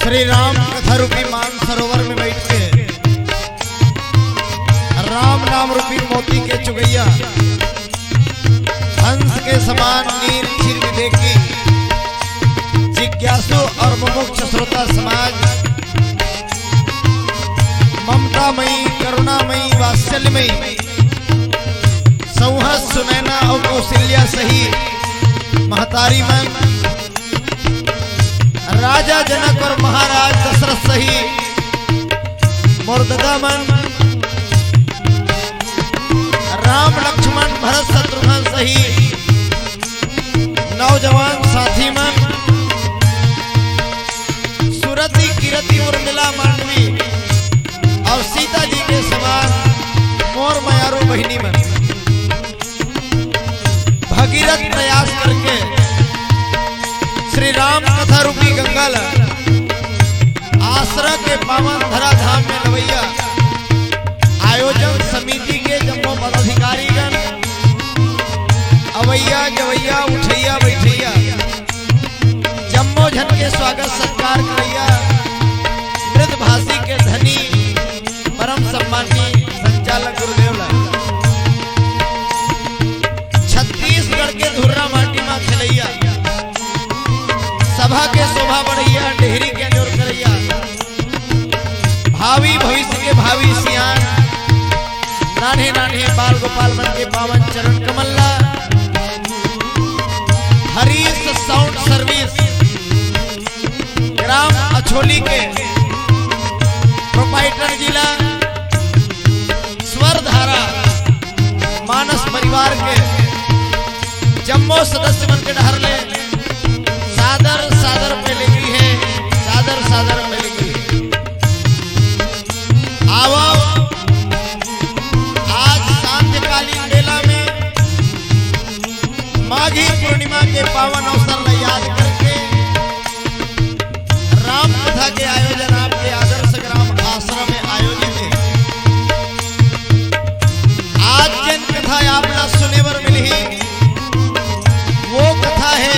श्री राम कथा रूपी मान सरोवर में बैठ के राम नाम रूपी मोती के चुगैया हंस के समान नीर क्षीर विवेकी जिज्ञासु और मुमुक्ष श्रोता समाज ममतामयी करुणामयी वात्सल्यमयी सौहस सुनैना और कौशल्या सही महतारी मन राजा जनक और महाराज दशरथ सही मुर्दगा मन राम लक्ष्मण भरत शत्रुघ्न सही नौजवान साथी मन सुरति किरति उर्मिला मांडवी और सीता जी के समान मोर मयारू बहिनी मन भगीरथ प्रयास करके श्री राम कथा रूपी गंगा आश्रय के पावन धरा धाम में लवैया आयोजन समिति के जम्मो पदाधिकारीगण अवैया जवैया उठैया बैठैया जम्मो झन के स्वागत सत्कार करैया मृदभाषी के धनी परम सम्मानी संचालक गुरुदेव छत्तीसगढ़ के धुर्रा माटी में खेलैया सभा के शोभा बढ़ैया डेहरी के जोर करैया भावी भविष्य के भावी सियान नान्हे नान्हे बाल गोपाल मन के पावन चरण कमल्ला हरीश साउंड सर्विस ग्राम अछोली के प्रोपाइटर जिला स्वरधारा मानस परिवार के जम्मो सदस्य मन के डहर ले सादर सादर पे लिखी है सादर सादर पे लिखी आवो आज सांध्यकालीन बेला में माघी पूर्णिमा के पावन अवसर को याद करके राम कथा के आयोजन आपके आदर्श ग्राम आश्रम में आयोजित है। आज जिन कथा आपने सुने बर मिली वो कथा है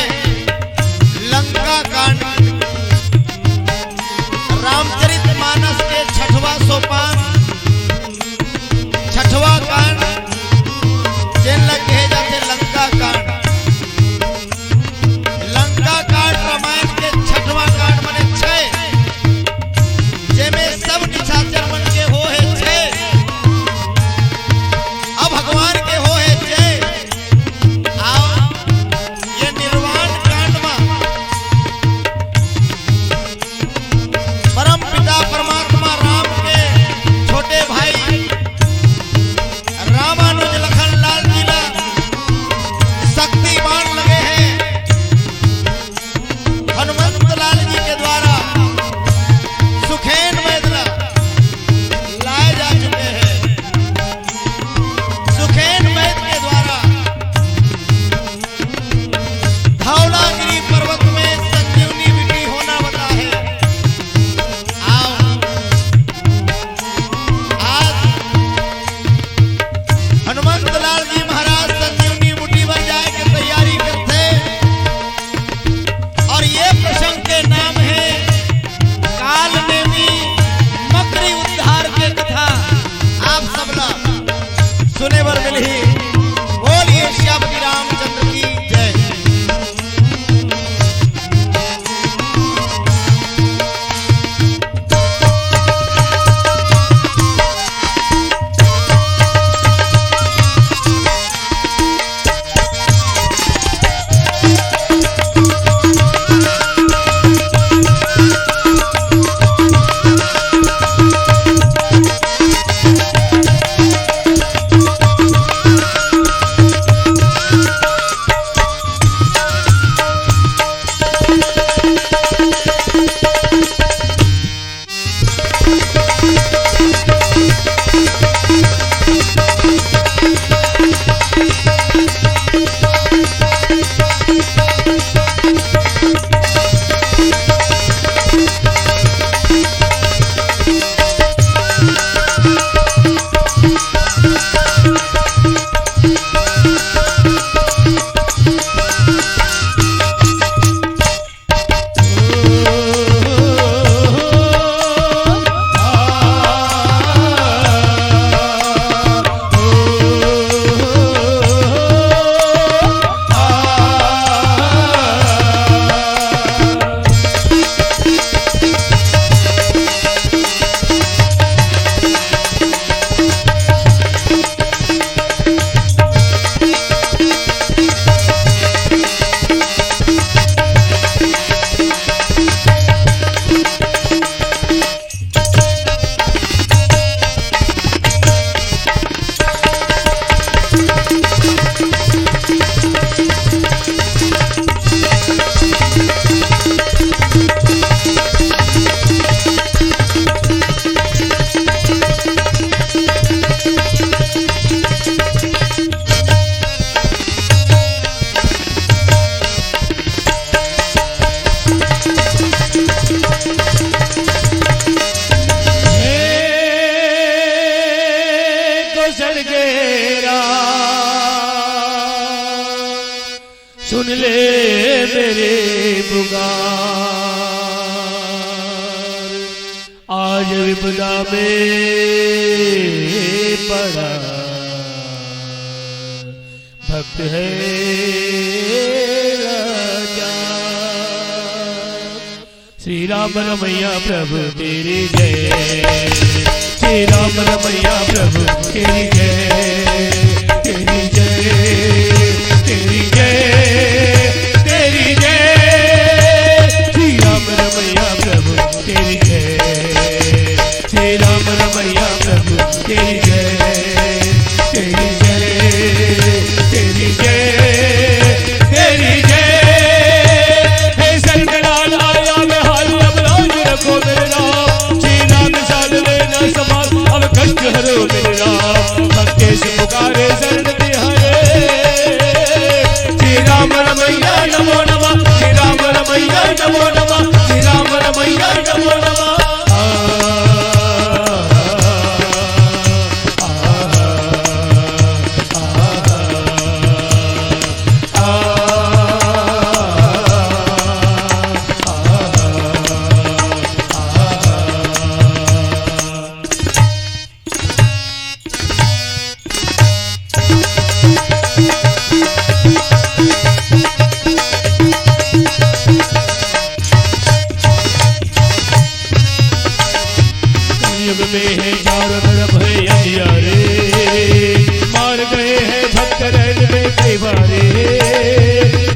रे पुकार। आज विपदा में पड़ा भक्त है राजा। श्री राम रमैया प्रभु तेरी जय, श्री राम रमैया प्रभु तेरी जय, तेरी जय, तेरी जय, तेरी जय। श्री राम रमैया प्रभु तेरी जय, श्री राम रमैया प्रभु तेरी जय, तेरी जय, तेरी जय, तेरी जय। हे सरकलाल आया मैं हाल अब लाज रखो मेरे राम। श्री राम साल लेना समाज अब कष्ट हरो मेरे राम। भक्ति से पुकारे शरण तिहारे। श्री राम रमैया नमो नमः, श्री राम रमैया नमो नमः, श्री राम रमैया नमो नमः। में है चारों तरफ है अंधियारे, मार गए हैं भक्त रैन में कई बारे।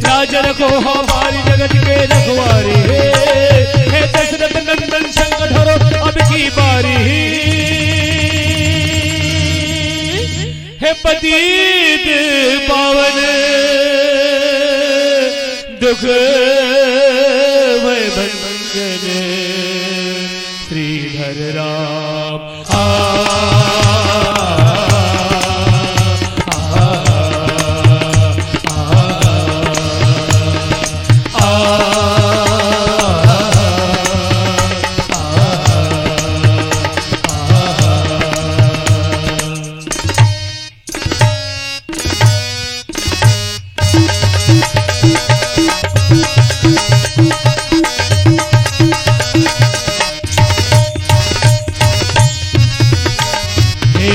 राज रखो हमारी जगत के रखवारे, हे दशरथ नंदन संकट हरो अब की बारी। हे पतित पावन दुख भय भंजन श्रीधर राम।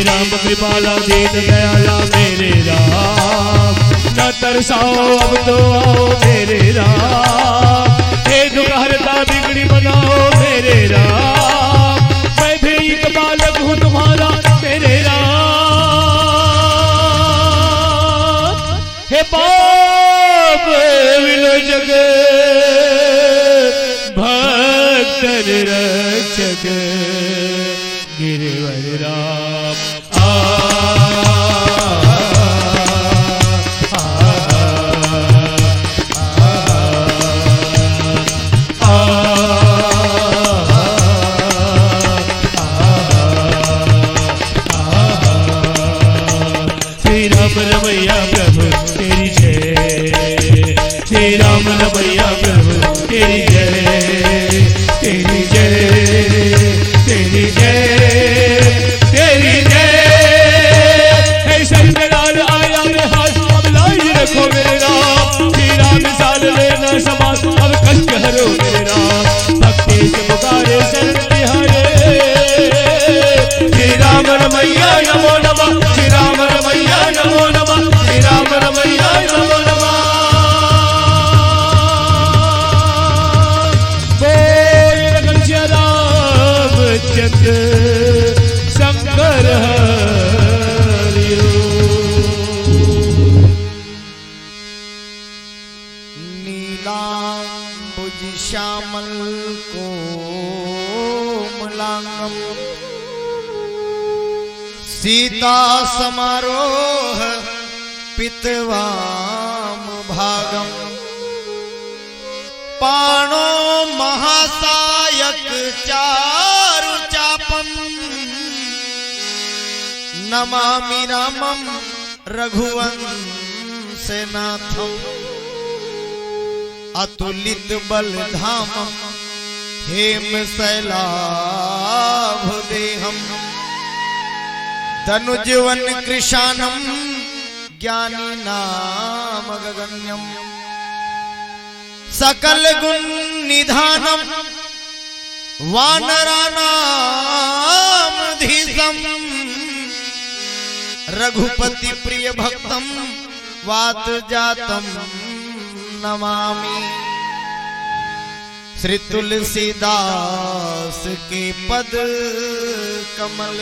राम कृपाला दीन दयाला मेरे राम। न तरसाओ अब तो आओ मेरे राम। हे दुख हरता बिगड़ी बनाओ मेरे राम। मैं भी एक बालक हूँ तुम्हारा मेरे राम। हे पाप विलोचक भक्त रक्षक गिरिवर राम। श्री राम रमैया प्रभु तेरी जय, श्री राम रमैया प्रभु तेरी जय, तेरी जय, तेरी जय, तेरी जय। हे सरकलाल आया मैं हाथ अब लाज रखो मेरे राम। श्री राम साल लेना समाज अब कष्ट हरो मेरे राम। भक्ति से पुकारे शरण तिहारे। श्री राम रमैया नमो नमः, श्री राम रमैया नमो नमः, श्री राम रमैया नमो नमः। बोल घनश्याम रामचंद्र शंकर हरिओ। नीलांबुज श्यामल कोमलांगम सीता समारोह पितवाम भागम। पाणो महासायक चारु चापम नमामि रामम रघुवंशनाथम। अतुलित बलधामम हेम शैलाभदेहम। तनुजवन कृशानम ज्ञानी नाम गगन्यम। सकल गुण निधानम वानरानाम धीसम रघुपति प्रिय भक्तम वात जातम नमामि। श्री तुलसीदास के पद कमल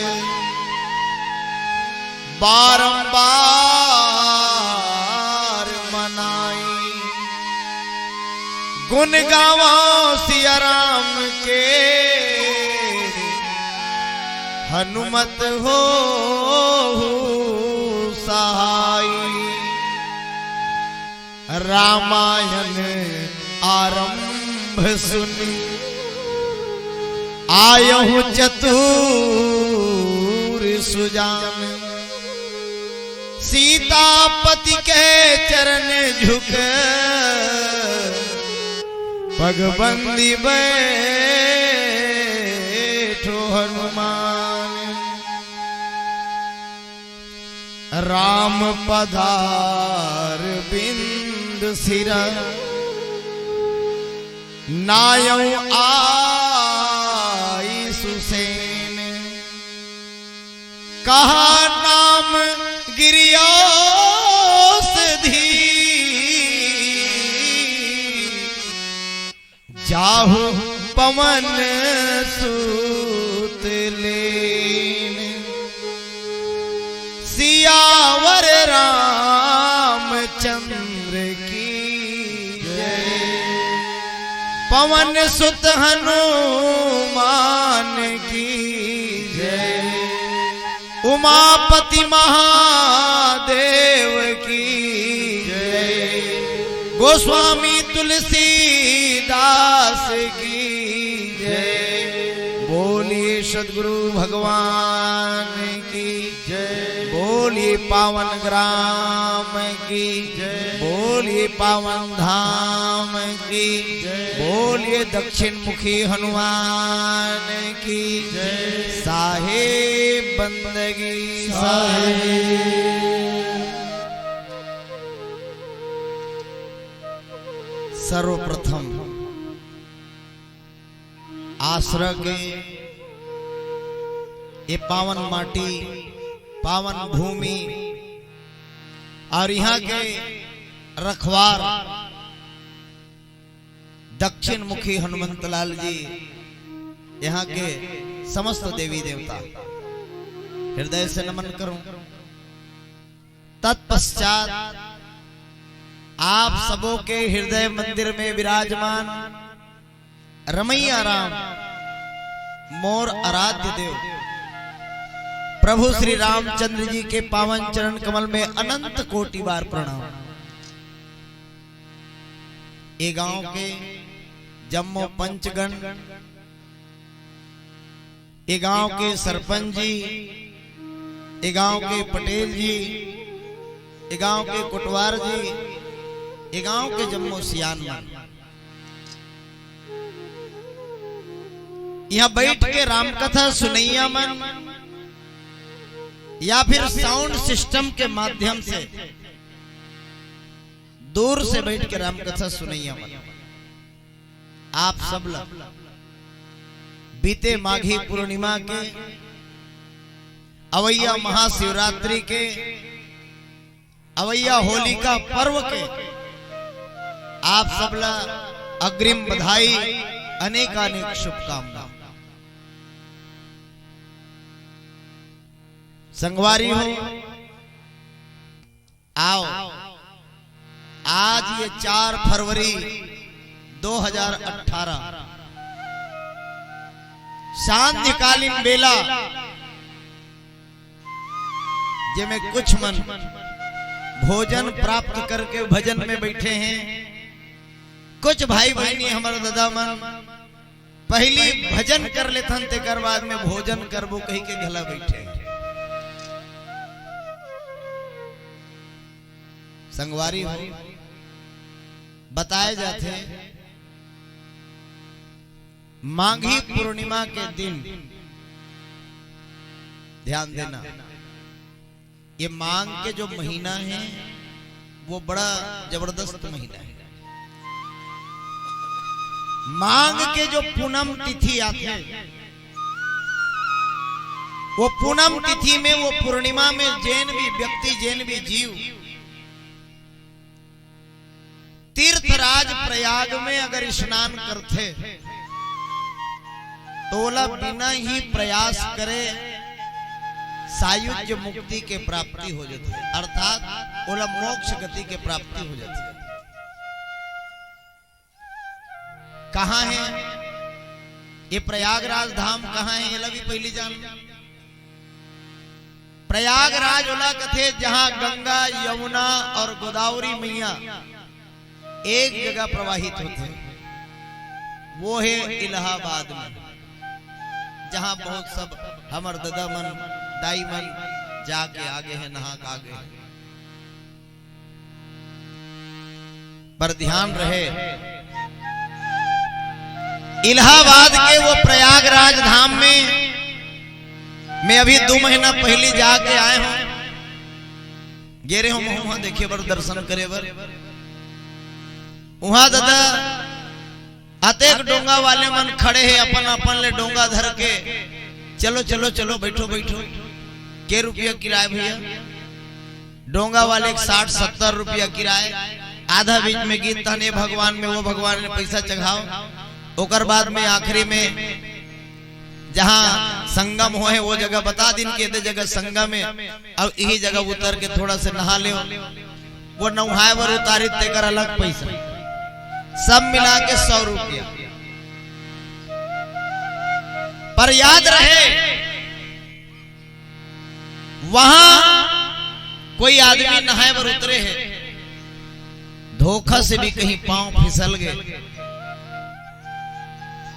बारंबार मनाई। गुण गावा सिया राम के हनुमत हो सहाय। रामायण आरंभ सुनी आयहु चतुर सुजान। सीतापति के चरण झुक पगबंदी बैठो हनुमान। राम पधार बिंद सिरा नायौ आई सुसेन। कहा नाम गिरियोषधि जाहु पवन सुत लेन। सियावर रामचंद्र की जय। पवन सुत हनुमान की जय। उमापति महादेव की जय। गोस्वामी तुलसीदास की जय। बोलिए सद्गुरु भगवान की जय। बोलिए पावन ग्राम की जय। बोलिए पावन धाम की जय। बोलिए दक्षिण मुखी हनुमान की जय। साहेब बंदगी साहेब। सर्वप्रथम आश्रय के ये पावन माटी पावन भूमि और यहाँ के रखवार दक्षिण मुखी हनुमंतलाल जी, यहाँ के समस्त देवी देवता हृदय से नमन करूं। तत्पश्चात आप सबों के हृदय मंदिर में विराजमान रमैया राम मोर आराध्य देव प्रभु श्री रामचंद्र जी के पावन चरण कमल में अनंत कोटि बार प्रणाम। ये गांव के जम्मो पंचगण, ये गांव के सरपंच जी, ये गांव के पटेल जी, ये गांव के कोटवार जी, ये गांव के जम्मो सियान मन, यहाँ बैठ के रामकथा सुनैया मन या फिर साउंड सिस्टम के माध्यम से दूर से बैठ के रामकथा सुनैया मन, आप सब लोग बीते माघी पूर्णिमा के अवैया महाशिवरात्रि के अवैया होली का पर्व के आप सब लोग अग्रिम बधाई अनेकानेक शुभकामना। संगवारी हो आओ, आज ये 4 फरवरी 2018 सांध्यकालीन बेला जिसमें कुछ मन भोजन प्राप्त करके भजन में बैठे हैं, कुछ भाई बहनी हमारा दादा मन पहली भजन कर लेथन तेकर बाद में भोजन करबो कही के घला बैठे। संगवारी हो बताए जाते माघी पूर्णिमा के दिन, ध्यान देना ये माघ के जो महीना है वो बड़ा जबरदस्त महीना है। माघ के जो पूनम तिथि आती है, वो पूनम तिथि में, वो पूर्णिमा में जैन भी व्यक्ति, जैन भी जीव तीर्थराज प्रयाग में अगर स्नान करते तो ओला बिना ही प्रयास करे सायुज्य मुक्ति के प्राप्ति हो जाती है, अर्थात ओला मोक्ष गति के प्राप्ति हो जाती है। कहां है ये प्रयागराज धाम? कहां है ये भी पहली जान। प्रयागराज ओला कथे जहां गंगा, यमुना और गोदावरी मैया एक जगह प्रवाहित होते, वो है इलाहाबाद में, जहां बहुत सब हमर दादा मन, दाई मन जाके आगे है, नहा के आगे है। पर ध्यान रहे, इलाहाबाद के वो प्रयागराज धाम में मैं अभी 2 महीना पहले जाके आए हूं, गेरे हम वहां देखे बर, दर्शन करे बर। वहां दादा अतेक डोंगा वाले मन खड़े हैं, अपन अपन ले डोंगा धर के, चलो चलो चलो, बैठो बैठो। के रुपया किराया भैया? डोंगा वाले 60-70 रुपया किराया। आधा बीच में गीत तने भगवान में, वो भगवान ने पैसा चढ़ाओ, ओकर बाद में आखिरी में जहां संगम हो है वो जगह बता दिन के दे जगह संगम है, अब यही जगह उतर के थोड़ा से नहा ले, वो नहाए बर उतारी तेकर अलग पैसा, सब मिला के 100 रुपया। पर याद रहे, वहां कोई आदमी नहाए बर उतरे है, धोखा से भी कहीं पांव फिसल गए,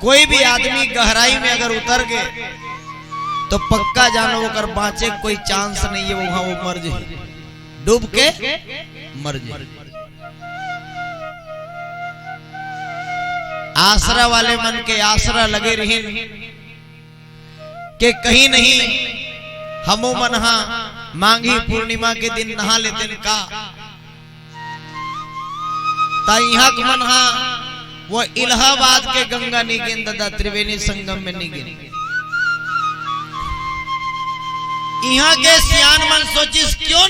कोई भी आदमी गहराई में अगर उतर गए तो पक्का जानो वो कर बाँचे कोई चांस नहीं है, वहां वो मर जाए, डूब के मर जाए। आसरा वाले मन के आसरा लगे रही कि कहीं नहीं हमो मनहा मांगी पूर्णिमा के दिन नहा लेते का, यहाँ मनहा वो इलाहाबाद के गंगा नहीं गिन दादा, त्रिवेणी संगम में नहीं गिन। यहाँ के सियान मन सोचिस क्यों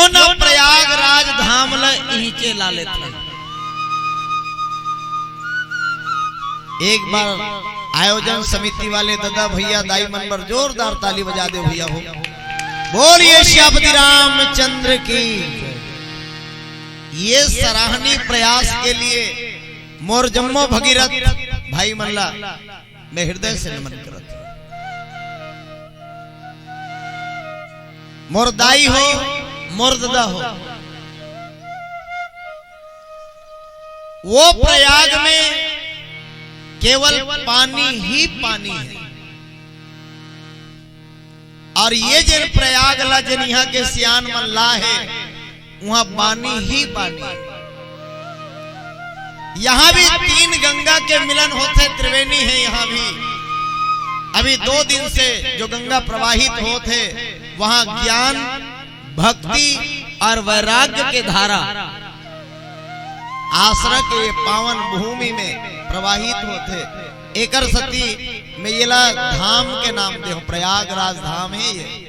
ना प्रयागराज धाम ला लेते। एक बार आयोजन समिति वाले दादा भैया दाई मन पर जोरदार ताली बजा दे भैया हो, बोलिए श्यापति रामचंद्र की। ये सराहनीय प्रयास के लिए मोर जम्मो भगीरथ भाई मल्ला मैं हृदय से नमन करत। मोर दाई हो, मोर दादा हो, वो प्रयाग में केवल पानी ही पानी है, और ये जिन प्रयाग ला जिन यहाँ के सियान मन ला है वहां पानी ही पानी। यहां भी 3 गंगा के मिलन होते, त्रिवेणी है यहाँ भी। अभी 2 दिन से जो गंगा प्रवाहित होते, वहां ज्ञान, भक्ति और वैराग्य के धारा आश्रय के पावन भूमि में प्रवाहित होते। एकर सती में ये धाम के नाम दे, प्रयागराज धाम है ये।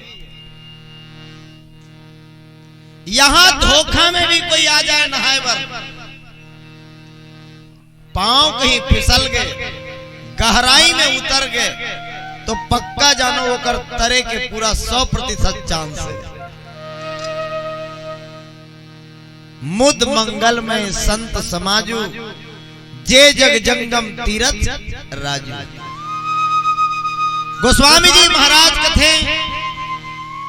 यहां धोखा में भी कोई आ जाए नहाए बर, पांव कहीं फिसल गए, गहराई में उतर गए, तो पक्का जानो वो कर तरे के पूरा 100% चांस है। मुद मंगल में संत समाजू, जे जग जंगम तीरथ राजू। गोस्वामी जी महाराज कथे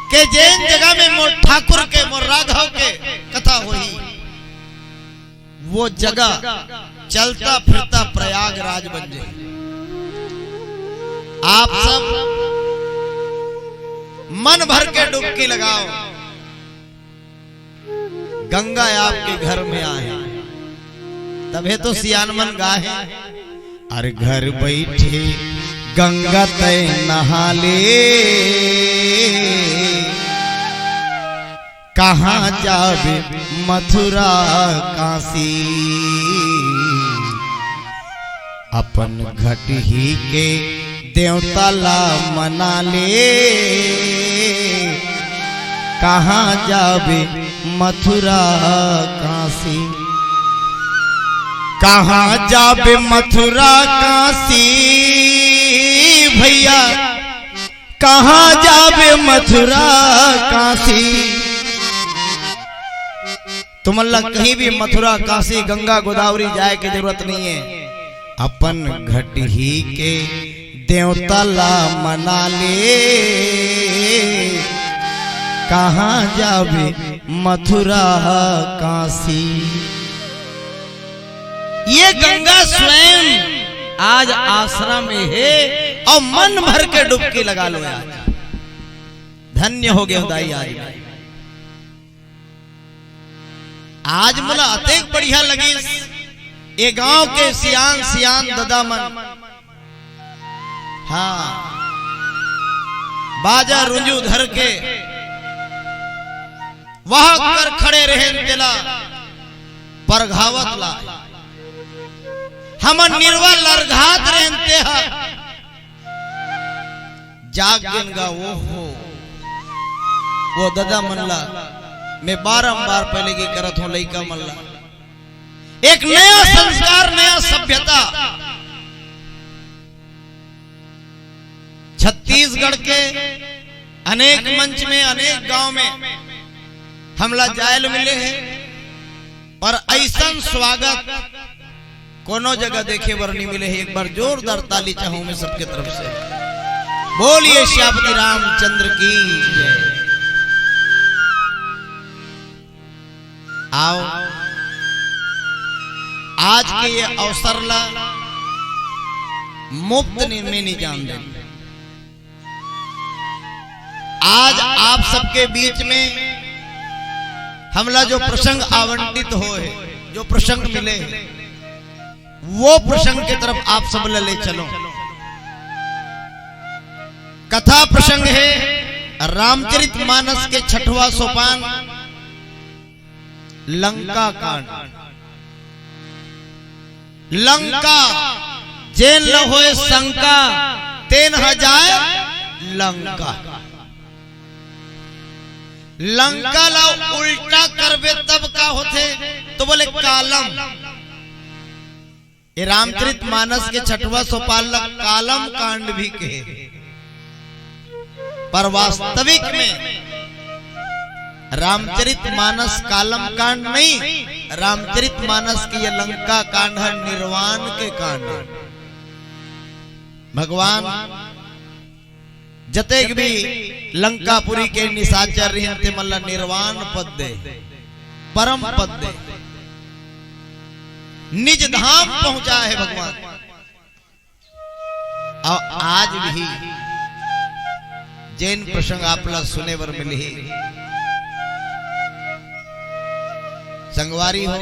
के जैन जगह में मोर ठाकुर के, मोर राघव के कथा हुई, वो जगह चलता फिरता प्रयागराज बन जाए। आप सब मन भर के डुबकी लगाओ, गंगा आपके घर में आए, तबे तो सियान मन गाहे, अरे घर बैठे गंगा तय नहा ले, कहाँ जावे मथुरा काशी, अपन घट ही के देवता ला मना ले। कहाँ जावे मथुरा काशी, कहाँ जावे मथुरा काशी भैया, कहाँ जावे मथुरा काशी। तुम अल्लाह कहीं भी मथुरा काशी गंगा गोदावरी जाए की जरूरत नहीं है, अपन घट ही के देवता ला मना ले। कहाँ जावे मथुरा काशी। ये गंगा स्वयं आज आश्रम में है और मन भर के डुबकी लगा लो यार, धन्य हो गए दाई। आज मुला अतेक बढ़िया लगी ये गांव के सियान सियान ददामन, हाँ बाजा रुंजू धर के वहां कर खड़े रहे तेला परघावत ला, हम निर्वा लरघात रहते हैं जाग गिनगा वो ददा मनला। मैं बारंबार पहले की करत हूं लइका मनला, एक नया संस्कार नया सभ्यता छत्तीसगढ़ के अनेक मंच में अनेक गांव में हमला जायल मिले हैं और ऐसा स्वागत कोनो जगह देखे बर नहीं मिले है। एक बार जोरदार ताली चाहूं मैं सबके तरफ से। बोलिए श्यामती रामचंद्र की जय। आओ आज के ये अवसर ला मुफ्त में नहीं जान दें। आज आप सबके बीच में हमला जो प्रसंग आवंटित हो है, जो प्रसंग मिले वो प्रसंग की तरफ आप सब ले चलो। कथा प्रसंग है रामचरितमानस के 6वां सोपान लंका कांड। लंका जेन ल होए शंका तेन ह जाए लंका। लंका ला उल्टा करबे तब का होते तो बोले कालम। ये रामचरितमानस के 6वां सोपान कालम कांड भी कहे, पर वास्तविक में रामचरितमानस कालम कांड नहीं, रामचरितमानस की ये लंका कांड है निर्वाण के कांड। भगवान जतेक भी लंकापुरी के निशाचर रहते मल्ला निर्वाण पद दे, परम पद दे, निज धाम पहुंचा है भगवान। और आज भी जैन प्रसंग आप लोग सुने बर मिले संगवारी हो।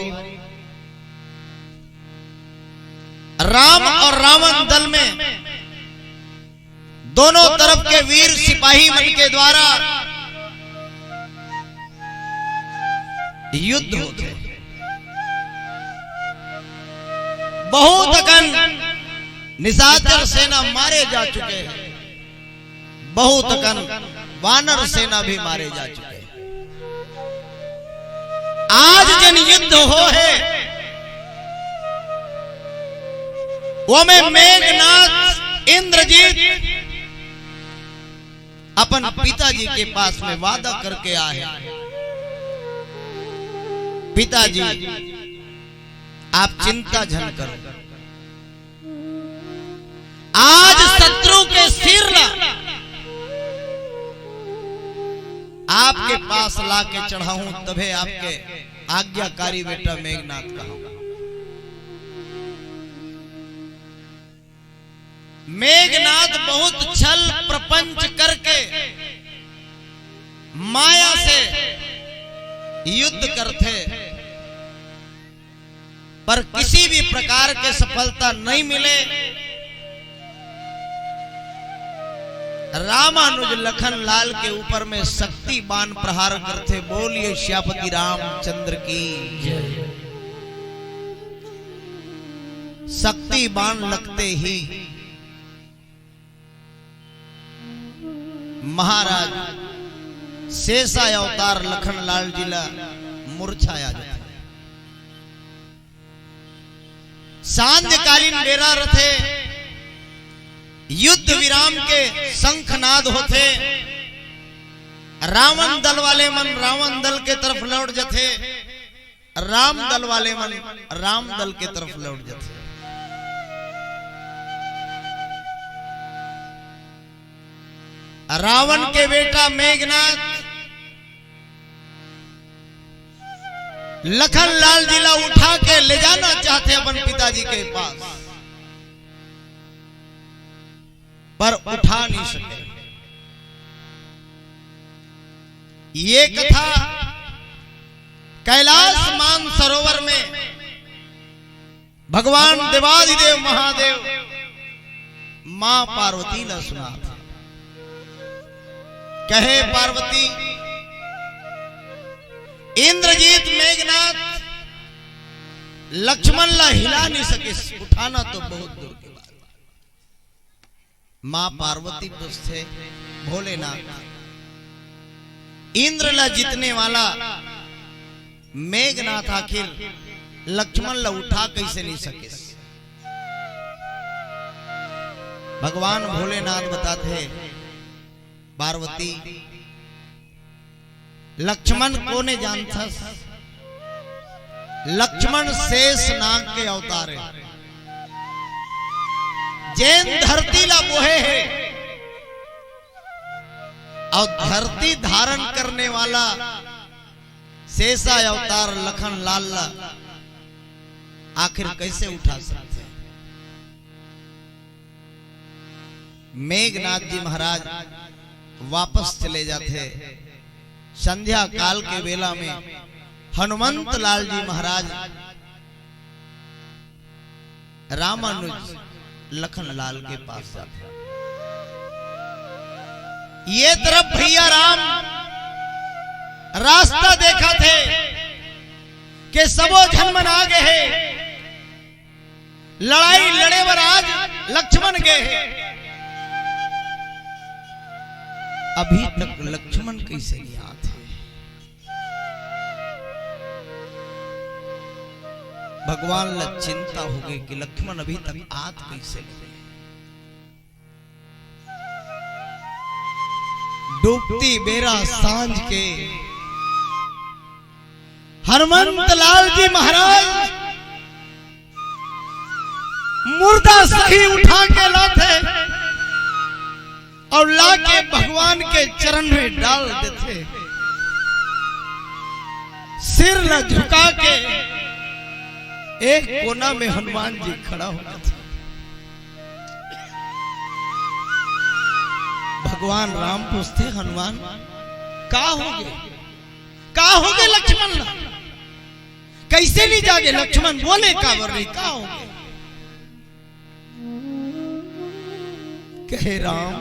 राम और रावण दल में दोनों तरफ के वीर सिपाही मन के द्वारा युद्ध होते, बहुत अकन निशाचर सेना मारे जा चुके हैं, बहुत अकन वानर सेना भी मारे जा चुके हैं। आज जन युद्ध हो है वो में मेघनाथ इंद्रजीत अपन पिताजी के पास में वादा करके आए, पिताजी आप चिंता झन करो, आज शत्रु के सिर ला आपके पास लाके चढ़ाऊं तभे आपके आज्ञाकारी बेटा मेघनाथ कहूंगा। मेघनाथ बहुत छल प्रपंच करके माया से युद्ध करते, पर किसी भी प्रकार के सफलता नहीं मिले। रामानुज लखन लाल के ऊपर में शक्ति बाण प्रहार करते। बोलिए श्यापति रामचंद्र की जय। शक्ति बाण लगते ही महाराज शेषा अवतार लखन लाल जिला मूर्छाया जाता। सांझकालीन बेरा रथे, युद्ध विराम के शंखनाद होते। रावण दल वाले मन रावण दल के तरफ लौट जाते, राम दल वाले मन राम दल के तरफ लौट जाते। रावण के बेटा मेघनाथ लखन लाल जिला उठा के ले जाना चाहते अपन पिताजी के पास, पर उठा नहीं सके। ये कथा कैलाश मान सरोवर में भगवान देवादिदेव महादेव मां पार्वती ने सुना था। कहे पार्वती, इंद्रजीत मेघनाथ लक्ष्मण ला हिला नहीं सके, उठाना तो बहुत दूर की बात। मां पार्वती पूछते, भोलेनाथ इंद्र ला जीतने वाला मेघनाथ आखिर लक्ष्मण ला उठा कैसे नहीं सके? भगवान भोलेनाथ बताते, पार्वती लक्ष्मण को ने जानता, लक्ष्मण शेष नाग के अवतार है। जैन धरती ला बोहे है और धरती धारण करने वाला शेषा अवतार लखन लाल ला आखिर कैसे उठा सकते हैं? मेघनाथ जी महाराज वापस चले जाते। संध्या काल के वेला में हनुमंत लाल जी महाराज रामानुज लखन लाल के पास जाते। ये तरफ भैया राम रास्ता देखा थे कि सबो झनमन आ गए हैं, लड़ाई लड़े बर आज लक्ष्मण गए हैं। अभी तक लक्ष्मण कैसे गया थे? भगवान ला चिंता हो गई कि लक्ष्मण अभी तक आत कैसे गए। डूबती बेरा सांझ के हनुमंत लाल जी महाराज मुर्दा सही उठा के लाते और लाके भगवान के चरण में डाल देते। सिर न झुका के एक कोना में हनुमान जी खड़ा होता था। भगवान राम पूछते, हनुमान का हो गए लक्ष्मण ला? कैसे नहीं जागे? लक्ष्मण बोले, का वर्णी का हो गए? कहे राम,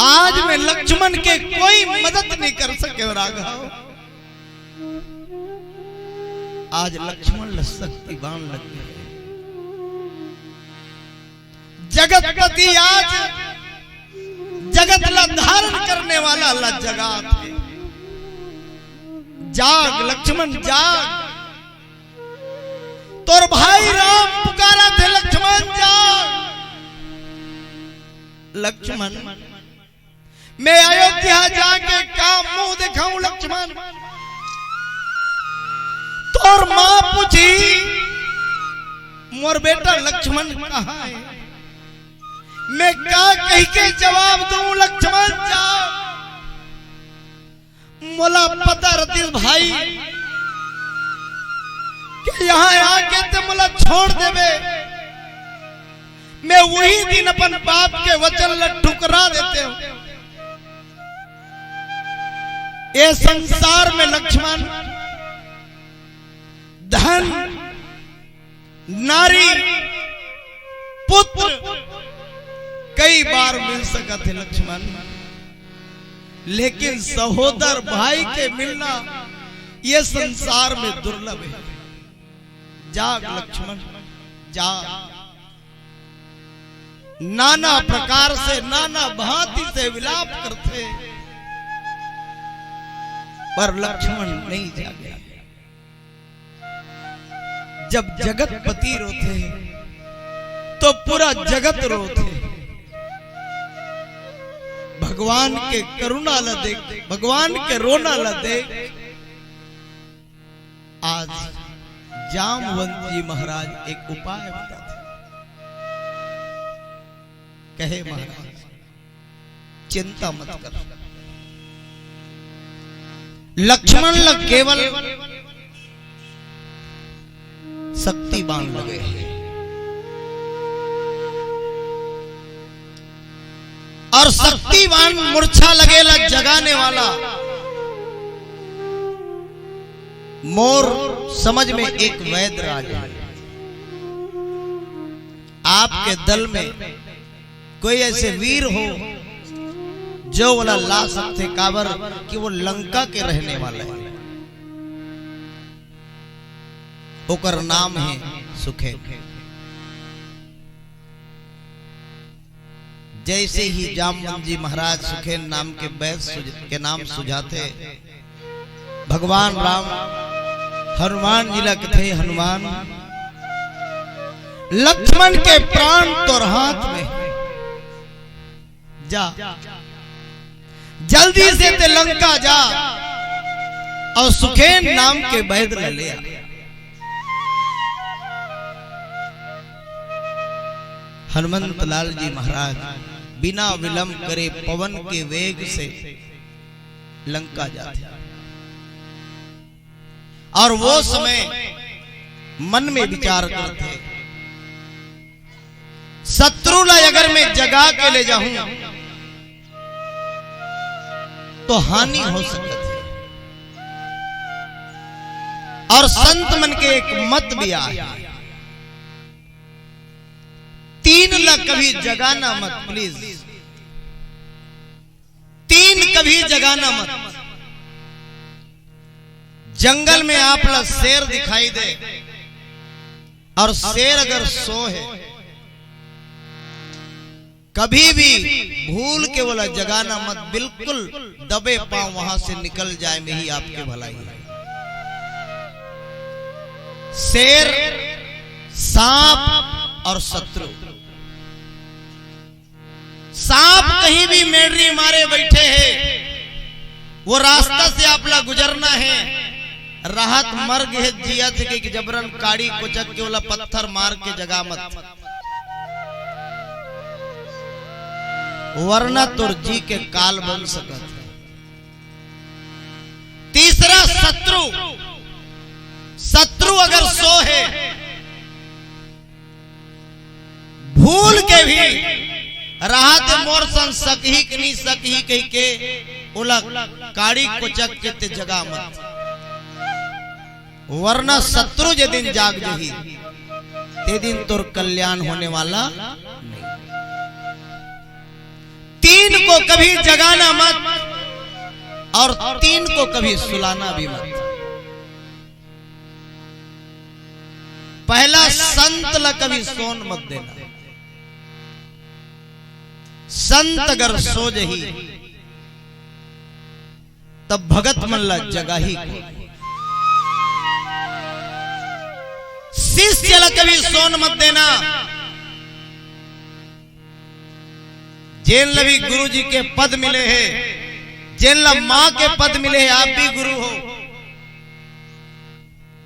आज मैं लक्ष्मण के कोई मदद नहीं कर सके राघव। आज लक्ष्मण ला शक्ति बाण लग गए। जगतपति आज जगत ला धारण करने वाला ला जगा थे। जाग लक्ष्मण जाग, तोर भाई राम पुकारा थे, लक्ष्मण जाग। लक्ष्मण, मैं अयोध्या जाके का मुंह दिखाऊं? लक्ष्मण, तोर मां पूछी मोर बेटा लक्ष्मण कहाँ है? मैं क्या कह के जवाब दूं? लक्ष्मण जाओ। मोला पता रती भाई कि यहाँ आके ते मोला छोड़ देवे, मैं वही दिन अपन बाप के वचन ला ठुकरा देते हूं। ये संसार में लक्ष्मण धन, नारी, पुत्र कई बार मिल सका थे लक्ष्मण, लेकिन सहोदर भाई के मिलना ये संसार में दुर्लभ है। जाग लक्ष्मण जाग। नाना प्रकार से नाना भांति से विलाप करते, पर लक्ष्मण नहीं जागे। जब जगतपति रोते तो पूरा जगत रोते। भगवान के करुणा न देख, भगवान के रोना न देख। आज जामवंत जी महाराज एक उपाय बताते। कहे महाराज चिंता मत कर, लक्ष्मण लग केवल शक्तिवान लगे हैं, और शक्तिवान मूर्छा लगेला जगाने वाला। मोर समझ में एक वैद्य राज है। आपके दल में कोई ऐसे वीर हो जो वाला ला सकते काबर कि वो लंका के रहने वाला है। ओकर नाम है सुखेन। जैसे ही जामवंत जी महाराज सुखेन नाम के वैद्य के नाम सुझाते, भगवान राम हनुमान जी लग थे। हनुमान लक्ष्मण के प्राण तोर हाथ में, जा जल्दी से ते लंका जा और सुखेन नाम के वैद्य ले आ। हनुमंत लाल जी महाराज बिना विलंब करे पवन के वेग से लंका जाते, और वो समय मन में विचार करते, शत्रु ला अगर मैं जगा के ले जाऊं तो हानि हो सकती है। और संत मन के एक मत भी आया, 3 ला कभी जगाना मत, प्लीज 3 कभी जगाना मत। जंगल में आप ला शेर दिखाई दे और शेर अगर सो है, कभी भी भूल के बोला जगाना मत। बिल्कुल दबे पांव वहां से निकल जाए में ही आपके भलाई है। शेर, सांप और शत्रु। सांप कहीं भी मेढ़ी मारे बैठे हैं, वो रास्ता से आप ला गुजरना है। राहत मर गए जिया थे कि जबरन काड़ी कुचक के वाला पत्थर मार के जगा मत, वरना तुर जी के काल बन सकत। तीसरा शत्रु। शत्रु अगर सो है, भूल के भी राहत मोर सन सकही कि नहीं सकही कही के उला काड़ी कुचक के ते जगा मत, वरना शत्रु जे दिन जाग जही ते दिन तोर कल्याण होने वाला नहीं। 3 को कभी जगाना मत और 3 को कभी सुलाना भी मत। पहला, संत ला कभी सोन मत देना। संत अगर सो जही तब भगत मन ला जगा ही। शिष्य ला कभी सोन मत देना। जेन लभी गुरु जी के पद मिले हैं, जेन ला मां के पद मिले हैं, आप भी गुरु हो,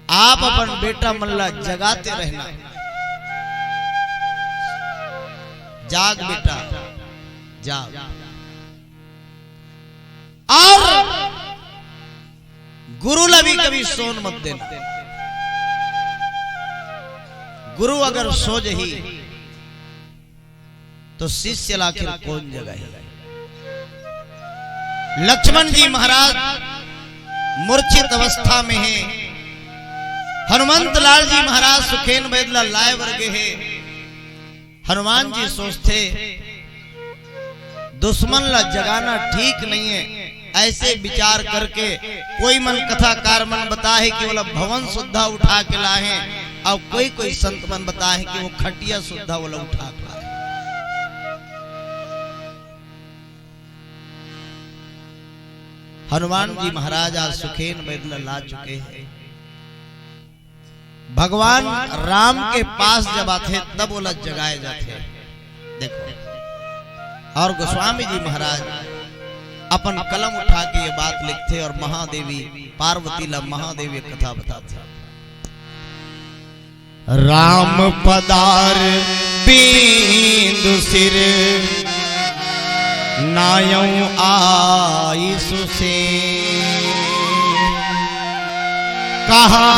आप अपन बेटा मल्ला जगाते रहना। जाग बेटा जाग। और गुरु ला भी कभी सोन मत देना। गुरु अगर सो जही तो शिष्य आखिर कौन जगह है। लक्ष्मण जी महाराज मूर्छित अवस्था में हैं। हनुमंत लाल जी महाराज सुखेन बैदला लाए वर्गे है। हनुमान जी सोचते दुश्मन ला जगाना ठीक नहीं है। ऐसे विचार करके कोई मन कथाकार मन बता है कि बोला भवन सुद्धा उठा के लाए, और कोई संत मन बता है कि वो खटिया सुद्धा बोला उठा के लाए। हनुमान जी महाराज आज सुखेन बैदला ला चुके हैं। भगवान राम के पास जब आते तब बोला जगाए जाते। देखो, और गोस्वामी जी महाराज अपन कलम उठा के ये बात लिखते और महादेवी पार्वती ला महादेवी कथा बताते। राम पदार बिंदु सिर नायौ आई सुसे, कहा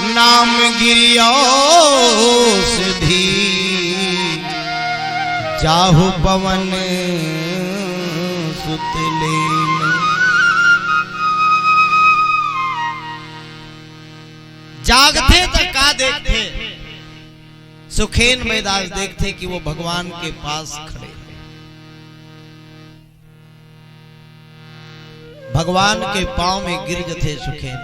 नाम गिरियो सिद्धि, जाहु पवन सुतलेन। जागते तक का देखते, सुखेन मैदास देखते कि वो भगवान के पास खड़े, भगवान के पांव में गिर गए सुखेन,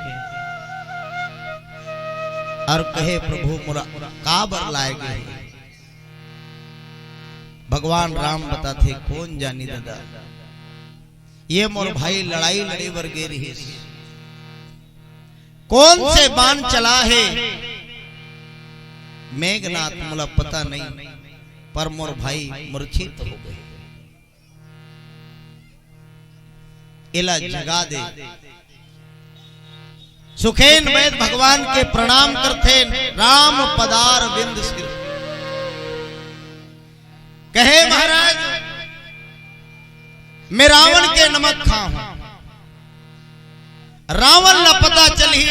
और कहे प्रभु मोरा का बर लाए गए। भगवान राम बताते कौन जानी दादा, ये मोर भाई लड़ाई लड़े बर गे रही, कौन से बाण चला है मेघनाथ मुला पता नहीं, पर मोर भाई मूर्छित हो गए। इला जगा दे। सुखेन वैद भगवान के प्रणाम करते, राम पदार बिंद सिर, कहे महाराज मैं रावण के नमक खाऊं। रावण ला पता चली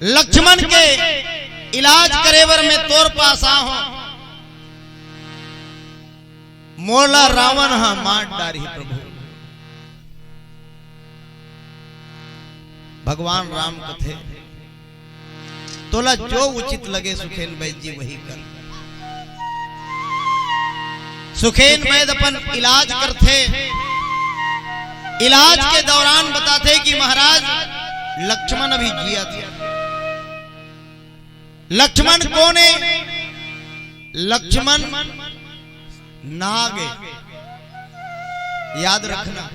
लक्ष्मण के इलाज करेवर में तोर पास आहूं, मोला रावण हा मार डारी प्रभु। भगवान राम कथे तोला जो उचित लगे सुखेन वैद जी वही कर। सुखेन वैद अपन इलाज करते, इलाज के दौरान बताते कि महाराज लक्ष्मण अभी जिया थे। लक्ष्मण कौन है? लक्ष्मण नाग है, याद रखना।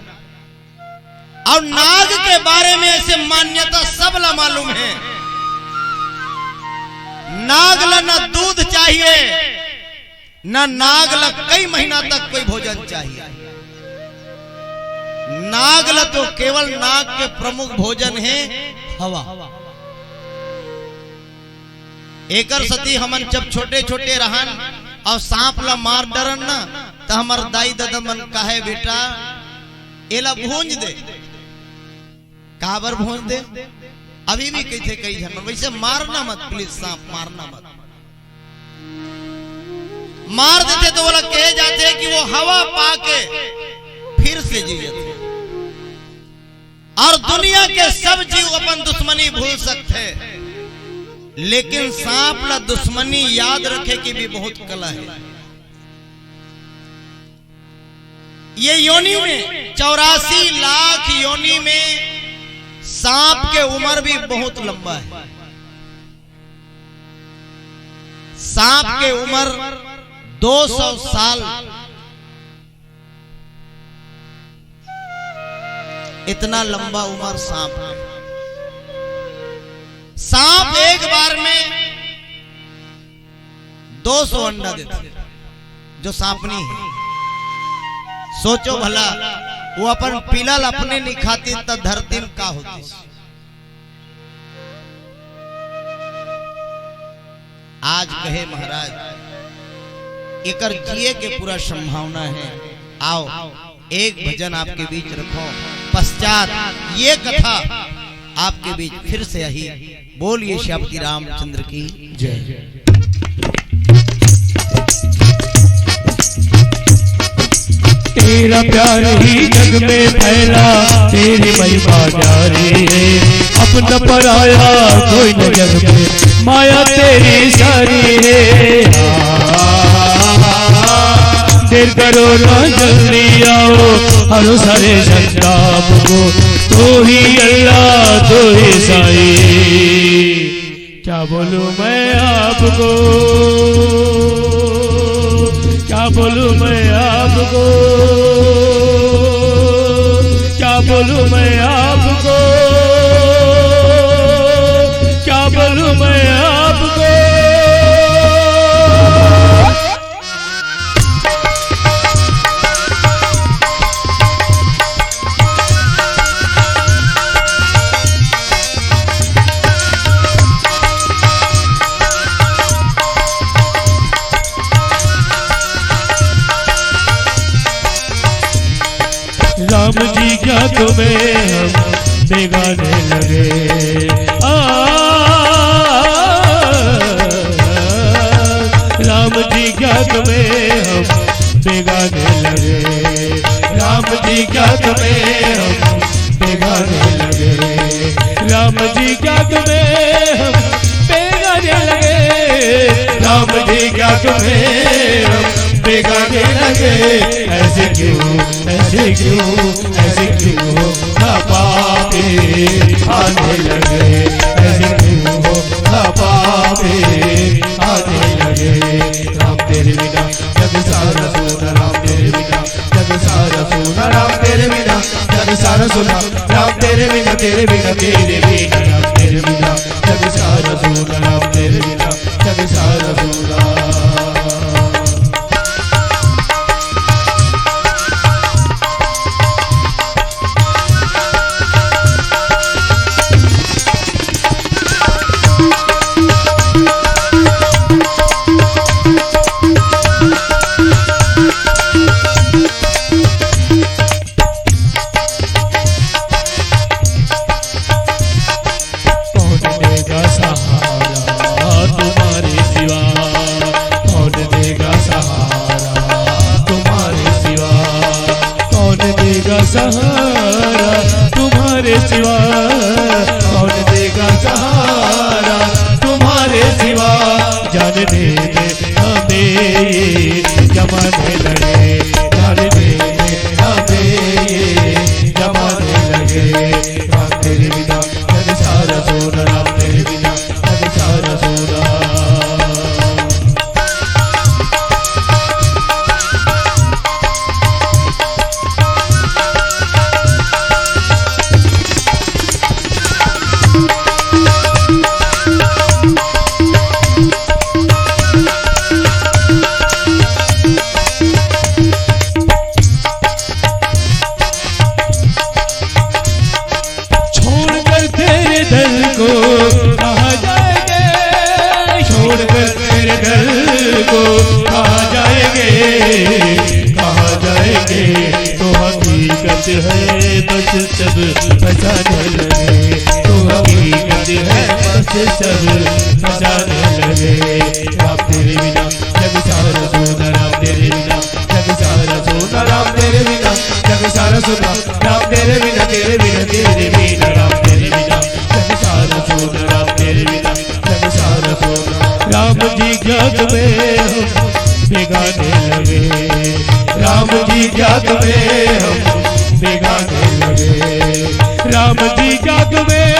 और नाग के बारे में ऐसे मान्यता सबला मालूम है, नाग ला ना दूध चाहिए, ना नाग ला कई महीना तक कोई भोजन चाहिए। नाग ला तो केवल नाग के प्रमुख भोजन है हवा। एकर सती हमन जब छोटे छोटे रहन और सांप ला मार डरन ना, तो हमार दाई दादा मन कहे बेटा एला भूंज दे। काबर भूंज दे? अभी भी कहते कई जन वैसे मारना मत प्लीज, सांप मारना मत। मार देते तो बोला कहे जाते कि वो हवा पाके फिर से जी जाते। और दुनिया के सब जीव अपन दुश्मनी भूल सकते, लेकिन सांप ला दुश्मनी याद रखे की भी बहुत कला है। ये योनि में 84 लाख योनि में सांप के उम्र भी बहुत लंबा है। सांप के उम्र 200 साल, इतना लंबा उम्र सांप है। सांप एक बार में 200 अंडा देते, जो सांपनी है। सोचो भला वो अपन पिलल अपने नहीं खाती तो धरती में का होती। आज कहे महाराज एकर जिए के पूरा संभावना है। आओ एक भजन आपके बीच रखो, पश्चात ये कथा आपके बीच फिर से आई। बोलिए श्यामती रामचंद्र की जय। तेरा प्यार ही जग में फैला, तेरी महिमा न्यारी है। अपना पराया कोई न जग में, माया तेरी सारी है। देर करो ना जल्दी आओ, हरो सारे संताप को, तू ही अल्लाह तू ही साई, क्या बोलूं मैं आपको, क्या बोलूं मैं आपको, क्या बोलूं मैं आपको, क्या बोलूं मैं आपको। राम जी क्या तुम्हें हम बेगाने लगे, राम जी क्या तुम्हें हम बेगाने लगे, राम जी क्या तुम्हें हम बेगाने लगे, राम जी क्या तुम्हें हम बेगाने लगे, राम जी क्या तुम्हें हम बेगाने लगे, ऐसे क्यों, ऐसे क्यों, ऐसे क्यों ना पापे आने लगे, ऐसे क्यों ना पापे आने लगे। राम तेरे बिना जग सारा सोना, राम तेरे बिना जग सारा सोना, राम तेरे बिना जग सारा सोना, राम तेरे बिना, तेरे बिना, तेरे बिना, राम तेरे बिना जग सारा सोना, राम तेरे बिना जग सारा सोना। सहारा तुम्हारे सिवा, कौन देगा सहारा तुम्हारे सिवा, जान दे हमें जमाने लगे, जान दे हमें जमाने लगे। राम तेरे बिना जग सारा सोना, राम तेरे बिना जग सारा सोना। है बस सब बचाने लगे, तो हकीकत है बस सब बचाने लगे। राम तेरे बिना जग सारा सोना, राम तेरे बिना जग सारा सोना, राम तेरे बिना जग सारा सोना, राम तेरे बिना, तेरे बिना, तेरे बिना, राम तेरे बिना जग सारा सोना, राम तेरे बिना जग सारा सोना। राम जी क्या तुम्हें हम बेगाने लगे, राम जी क्या तुम्हें हम बेगाने लगे, राम जी जाग में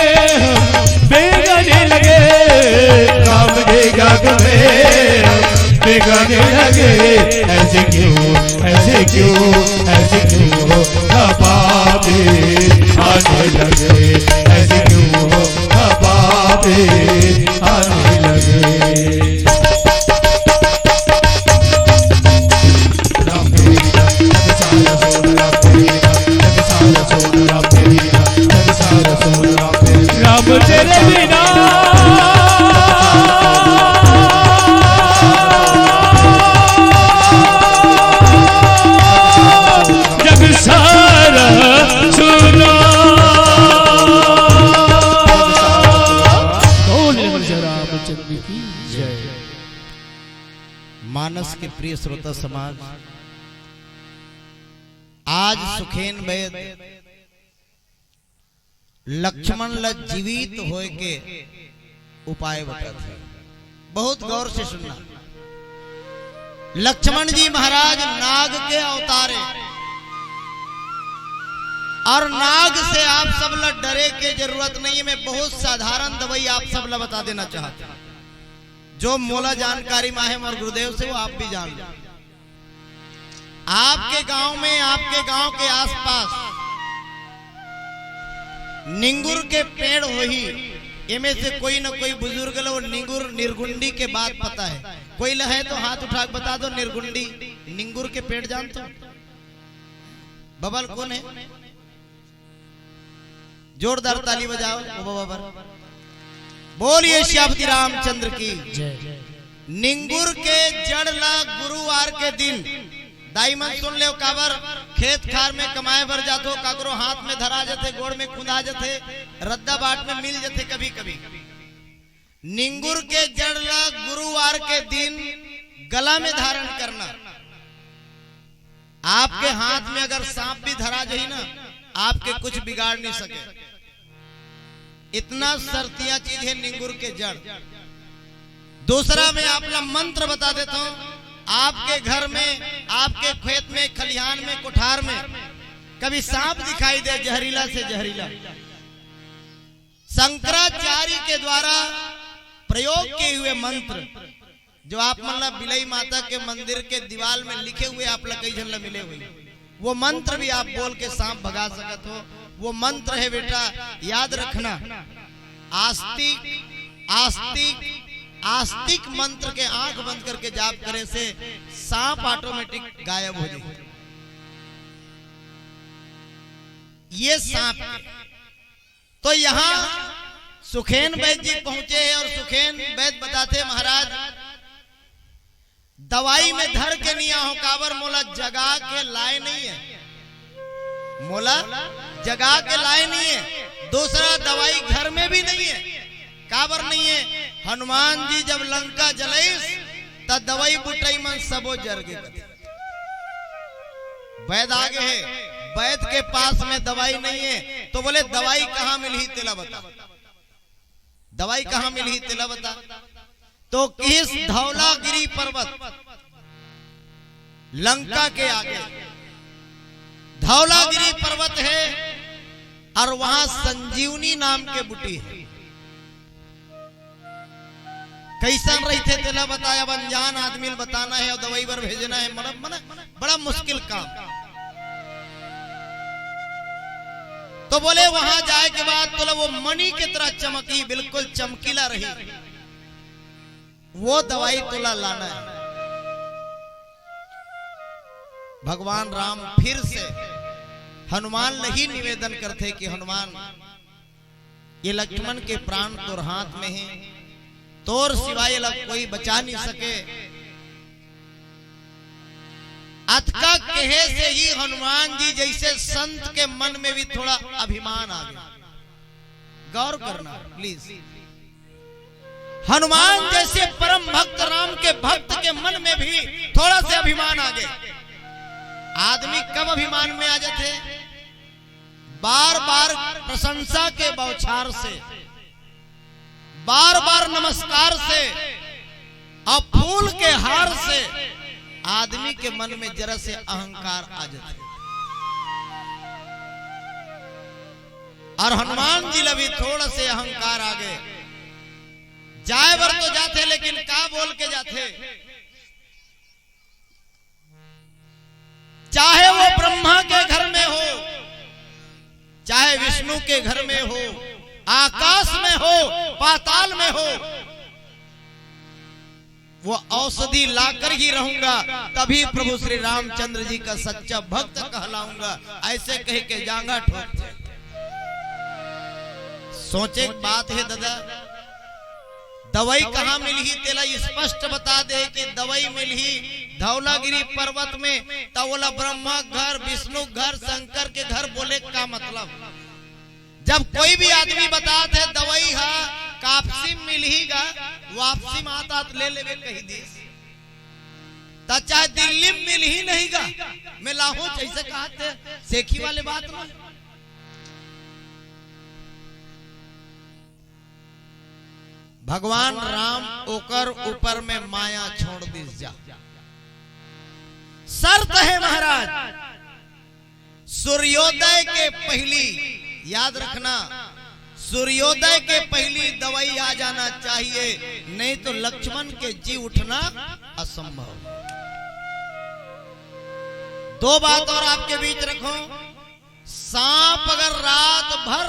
हम बेगाने लगे, राम जी जाग में हम बेगाने लगे। ऐसे क्यों, ऐसे क्यों, ऐसे क्यों ना पापे आने लगे, ऐसे क्यों ना पापे आने लगे। राम तेरे बिना जग सारा सुना। रामचंद्र की जय। मानस के प्रिय श्रोता समाज, आज सुखेन वैद लक्ष्मण ल जीवित होए के उपाय बताते, बहुत गौर से सुनना। लक्ष्मण जी महाराज नाग के अवतारे, और नाग से आप सब लोग डरे के जरूरत नहीं है। मैं बहुत साधारण दवाई आप सब लोग बता देना चाहता हूं, जो मोला जानकारी माहिम और गुरुदेव से वो आप भी जान लो। आपके गांव में, आपके गांव के आसपास निंगुर के पेड़ होही, इनमें से कोई न कोई बुजुर्ग लोग निंगुर निर्गुंडी के बात पता है। कोई लहे तो हाथ उठा के बता दो, निर्गुंडी निंगुर के पेड़ जानते हो? बबल कौन है? जोरदार ताली बजाओ बबर। बोलिए श्यामती रामचंद्र की जय। निंगुर के जड़ ला गुरुवार के दिन दाई मन सुन ले, काबर खेत खार में कमाए भर जातो, काकरो हाथ में धरा जाते, गोड़ में खुदा जाते, रद्दा बाट में मिल जाते कभी कभी। निंगुर के जड़ ला गुरुवार के दिन गला में धारण करना। आपके हाथ में अगर सांप भी धरा जाए ना, आपके कुछ बिगाड़ नहीं सके। इतना शर्तिया चीज है निंगुर के जड़। दूसरा मैं आपका मंत्र बता देता हूं। आपके घर में, आपके खेत में, खलिहान में, कोठार में कभी सांप दिखाई दे, जहरीला से जहरीला, शंकराचार्य के द्वारा प्रयोग किए हुए मंत्र, जो आप मतलब बिलई माता के मंदिर के दीवार में लिखे हुए आप लोग कई जन मिले हुए, वो मंत्र भी आप बोल के सांप भगा सकत हो। वो मंत्र है बेटा, याद रखना, आस्तिक आस्तिक आस्तिक मंत्र के आंख बंद करके जाप करे से सांप ऑटोमेटिक गायब हो जाए। ये सांप। तो यहां सुखेन वैद्य जी पहुंचे हैं, और सुखेन वैद्य बताते महाराज दवाई में धर के नहीं हो, काबर मोला जगा के लाए नहीं है, मोला जगा के लाए नहीं है। दूसरा दवाई घर में भी नहीं है, काबर नहीं है। हनुमान जी जब लंका जलैस तब दवाई बुटाई मन सबो जर गए। वैद आगे है, वैद के पास में दवाई नहीं है, तो बोले दवाई कहां मिली तेला बता, दवाई कहां मिली तेला बता। तो किस धौलागिरी पर्वत लंका के आगे धौलागिरी पर्वत है, और वहां संजीवनी नाम के बुटी है। कैसा रही थे तेला बताया, अनजान आदमी बताना है और दवाई पर भेजना है, बड़ा मुश्किल काम। तो बोले वहां जाए के बाद बोला वो मणि की तरह चमकी, बिल्कुल चमकीला रही, वो दवाई तोला लाना है। भगवान राम फिर से हनुमान नहीं निवेदन करते कि हनुमान, ये लक्ष्मण के प्राण तोर हाथ में है, तोर सिवाय लग कोई बचा नहीं सके। अतका कहे से ही हनुमान जी जैसे संत के मन में भी थोड़ा अभिमान आ गया। गौर करना प्लीज, हनुमान जैसे परम भक्त राम के भक्त के मन में भी थोड़ा से अभिमान आ गया। आदमी कब अभिमान में आ जाते? बार बार प्रशंसा के बौछार से, बार बार नमस्कार से और फूल के हार से आदमी के मन में जरा से अहंकार आ जाता है। और हनुमान जी लभी थोड़ा से अहंकार आ गए। जाए बर तो जाते, लेकिन का बोल के जाते, चाहे वो ब्रह्मा के घर में हो, चाहे विष्णु के घर में हो, आकाश में हो, पाताल में हो, वो औषधि लाकर ही रहूंगा, तभी प्रभु श्री रामचंद्र जी का सच्चा भक्त कहलाऊंगा। ऐसे कह के जांगा ठोकते। सोचे बात है दादा, दवाई कहां मिली तेला स्पष्ट बता दे कि दवाई मिली धौलागिरी पर्वत में। तवला ब्रह्मा घर, विष्णु घर, शंकर के घर, बोले का मतलब? जब कोई भी आदमी बताते दवाई है कापसी मिलेगा, वापसी माता ले लेवे कही दी, चाहे दिल्ली में मिल ही नहीं गा, मैं लाहौर जैसे कहते सेखी वाले बात में। भगवान राम ओकर ऊपर में माया छोड़ दिस जा। शर्त है महाराज, सूर्योदय के पहली, याद रखना, सूर्योदय के पहली दवाई आ जाना चाहिए, नहीं तो लक्ष्मण के जी उठना असंभव। दो बात और आपके बीच रखो, सांप अगर रात भर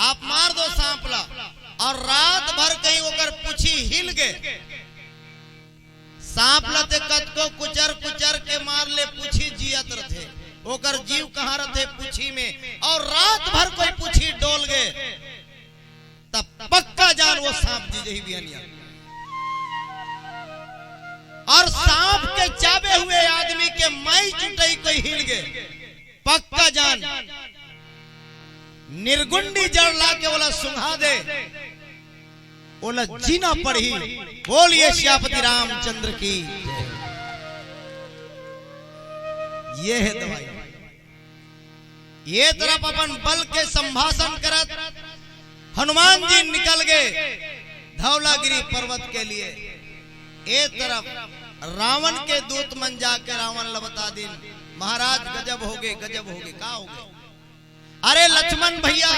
आप मार दो सांप ला और रात भर कहीं होकर पूछी हिल गए, सांप लते कत को कुचर कुचर के मार ले पूछी जियत रथे, ओकर जीव कहां रथे पूछी में, और रात भर कोई पूछी डोल गए तब पक्का जान वो सांप जी जही बिहनिया। और सांप के चाबे हुए आदमी के माई चुटई कोई हिल गए, पक्का जान निर्गुंडी जड़ ला के बोला सुंघा दे, बोला जीना पड़ी। बोलिए श्यापति रामचंद्र की। ये है दवाई। ये तरफ अपन बल के संभाषण करत हनुमान जी निकल गए धौलागिरी पर्वत के लिए। एक तरफ रावण के दूत मन जाके रावण लबता दिन, महाराज गजब हो गए, गजब हो गए, का हो गए? अरे लक्ष्मण भैया,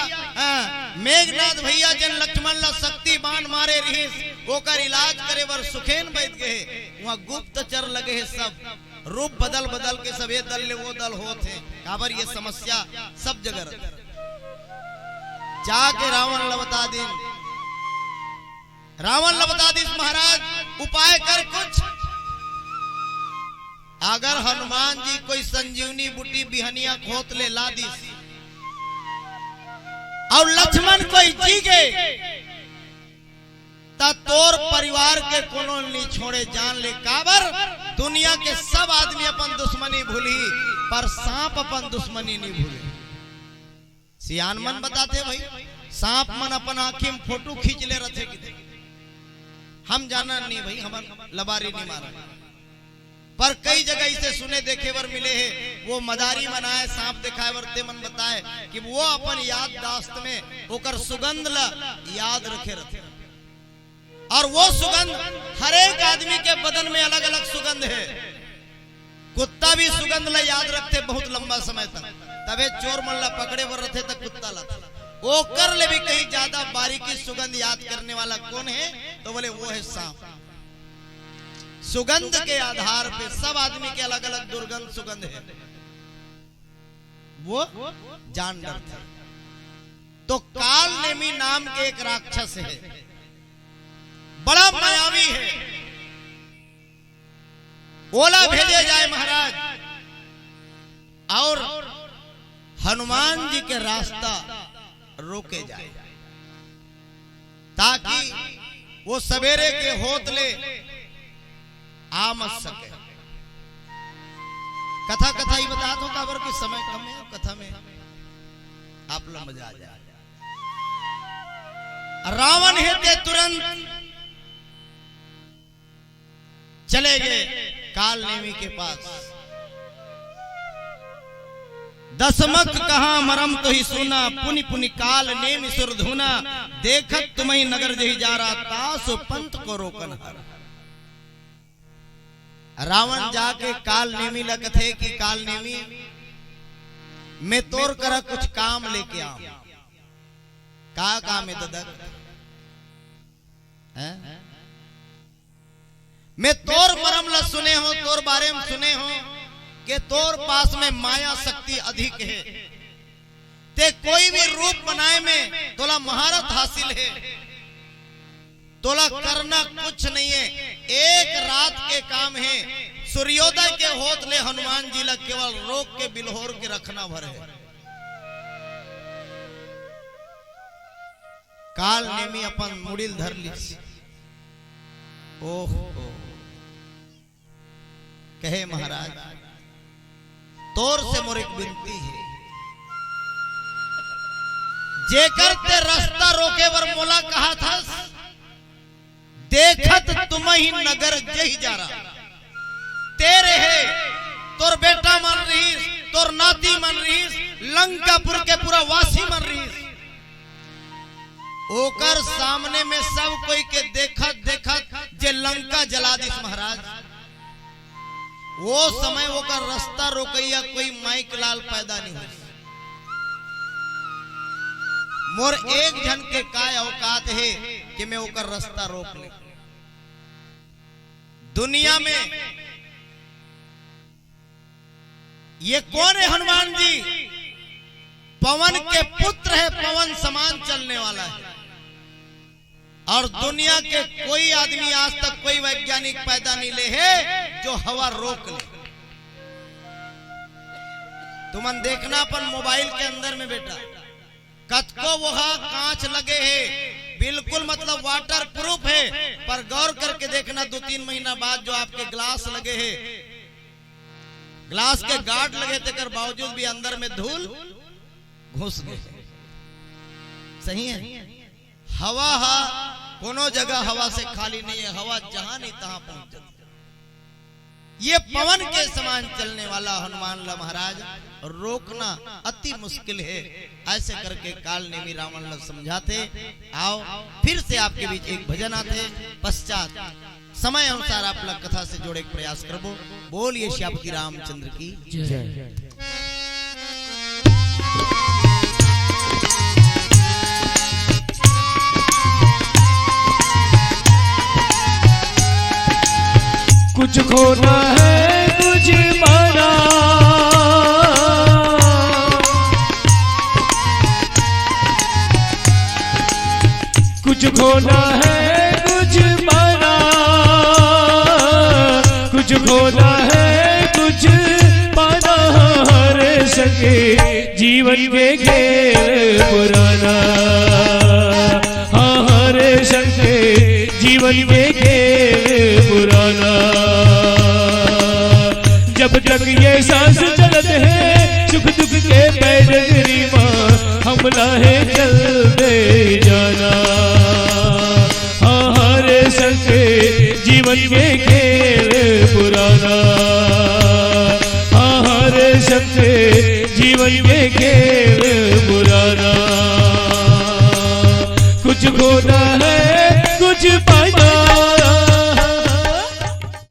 मेघनाथ भैया जन लक्ष्मण ला शक्ति बाण मारे रहीस, ओकर इलाज करे बर सुखेन बैठ गए, वहां गुप्तचर लगे है, सब रूप बदल बदल के सब ये दल ले वो दल होते, काबर ये समस्या सब जगह जाके रावण लबता दिन, रावण लबता दिन, महाराज उपाय कर कुछ। अगर हनुमान जी कोई संजीवनी बूटी बिहनिया खोत ले ला दिस और लक्ष्मण कोई जी गए ता तोर परिवार के कोनो नहीं छोड़े, जान ले, काबर दुनिया के सब आदमी अपन दुश्मनी भूली पर सांप अपन दुश्मनी नहीं भूले। सियान मन बताते भाई, सांप मन अपन आंखी में फोटो खींच ले रहे थे, हम जाना नहीं भाई, हम लबारी नहीं मारा, पर कई जगह इसे सुने देखे वर मिले हैं। वो मदारी मनाए सांप दिखाए वरते मन बताए कि वो अपन याद दास्त में होकर सुगंध ला याद रखे रहते, और वो सुगंध हर एक आदमी के बदन में अलग अलग सुगंध है। कुत्ता भी सुगंध ला याद रखते बहुत लंबा समय तक, तबे चोर मन ला पकड़े वर रहते तक कुत्ता ला, वो कर ले भी कहीं ज्यादा बारीकी सुगंध याद करने वाला कौन है, तो बोले वो है सांप। सुगंध के आधार पे सब आदमी के अलग अलग दुर्गंध सुगंध है, वो जान डरता। तो काल नेमी नाम के एक राक्षस है, बड़ा मायावी है, ओला भेजे जाए महाराज और हनुमान जी के रास्ता रोके जाए, ताकि वो सवेरे के होत ले आ मत सके। कथा कथा ही बता दो, काबर के समय कम है, कथा में आप लोग मजा आ जाए। रावण है ते तुरंत चले गए काल नेमी के पास। दसमक कहा मरम तो ही सुना, पुनि पुनि काल नेमी सुर धुना, देखत तुम्हें नगर जही जा रहा, तासु पंथ को रोकन हर। रावण जाके काल नेमी लगथे कि काल नेमी मैं तोर कर कुछ काम लेके आऊं। का काम है ददक? मैं तोर मरम ला सुने हो, तोर बारे में सुने हो कि तोर पास में माया शक्ति अधिक है, ते कोई भी रूप बनाए में तोला महारत हासिल है, तोला करना कुछ नहीं है, एक रात के काम है, सूर्योदय के होत ले हनुमान जी ला केवल रोक के बिल्होर के रखना भर है। काल नेमी अपन मुड़िल धर ली, ओहो कहे महाराज तोर से मोर एक विनती है, जेकर ते रास्ता रोके वर मोला कहा था, देखत तुम ही नगर जही जा रहा, तेरे है, तोर बेटा मन रहीस, तोर नाती मन रहीस, लंकापुर के पूरा वासी मन रहीस, ओकर सामने में सब कोई के देखत देखत जे लंका जला दिस महाराज, वो समय वो का रास्ता रोकैया कोई माइक लाल पैदा नहीं हो। मोर एक जन के काय औकात है कि मैं ओकर रास्ता रोक ले। दुनिया में ये कौन है? हनुमान जी पवन के पुत्र है, पवन समान चलने वाला है। और दुनिया के कोई आदमी आज तक कोई वैज्ञानिक पैदा नहीं ले है जो हवा रोक ले। तुमन देखना अपन मोबाइल के अंदर में बेटा कतको वहां कांच लगे है, बिल्कुल मतलब वाटर प्रूफ है, पर गौर करके देखना 2-3 महीना बाद जो आपके ग्लास लगे हैं, ग्लास के गार्ड लगे तेकर बावजूद भी अंदर में धूल घुस गए। सही है? हवा कोनो जगह हवा से खाली नहीं है, हवा जहां नहीं तहां पहुंच जाती। ये पवन के समान चलने वाला हनुमान ला महाराज रोकना अति मुश्किल है। ऐसे करके काल नेमी रावण ला समझाते। आओ फिर से आपके बीच एक भजन आते, पश्चात समय अनुसार आप लोग कथा से जोड़े के प्रयास करबो। बोलिए श्यामती रामचंद्र की जय। कुछ खोना है कुछ पाना, कुछ खोना है कुछ पाना, कुछ खोना है कुछ पाना। हर सके जीवन के खेल पुराना, हाँ हर सके जीवन के खेल पुराना। जब तक ये सांस चलत है सुख दुख के पैदगरी माँ हमला है चलते जाना। हाँ हर सके जीवन के खेल पुराना, हाँ हर सके जीवन के खेल पुराना। कुछ खोना है कुछ